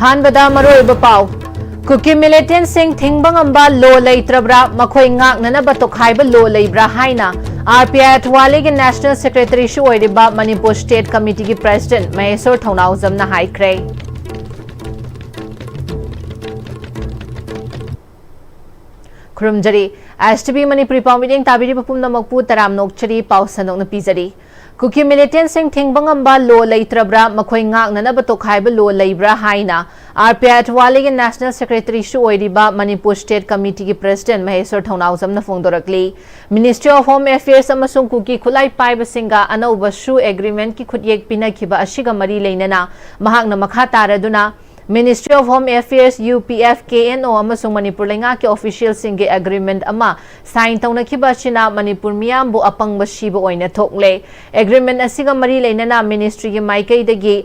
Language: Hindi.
अहानबदा मरोइब पाव कुकी मिलिटेंट सिंह थिंगबंगंबा लो लेत्रब्रा मखोई ngaknanaba tokhaibा लो लेब्रा हाइना आरपीआई थवाले के नेशनल सेक्रेटरी शु ओइरिबा मणिपुर स्टेट कमिटी की प्रेसिडेंट महेश्वर थौनाउजमना हाइख्रे खुरुमजरी एसटीबी मणिपुरी पाउमिडिंग ताबिरिबा पुमनमकपु तराम नोकचरी पाउसनोकना पिजरी कुकी मिलिटेंट सिंह थिंगबंगंबा लो लेत्रब्रा मखोई ngaknanaba tokhaibा लो लेब्रा हाइना आरपीआई थवाले के नेशनल सेक्रेटरी शु ओइरिबा मणिपुर स्टेट कमिटी की प्रेसिडेंट महेश्वर थौनाउजमना फोंदोरकली ministry of home affairs अमसुंग cookie खुलाई पाइबसिंगा अनौबा शु एग्रीमेंट की खुदयेक पिनखिबा अशिगा मरी लेनना महाकना मखा तारदुना ministry of home affairs UPF KNO अमसुंग मणिपुर लेंगा के ऑफिशियल सिंह के एग्रीमेंट अमा साइन तौनखिबा छिना मणिपुर मियामबु अपंगबा शिबा ओइना थोकले एग्रीमेंट असिगा मरी लेनना मिनिस्ट्री के माइकैदगी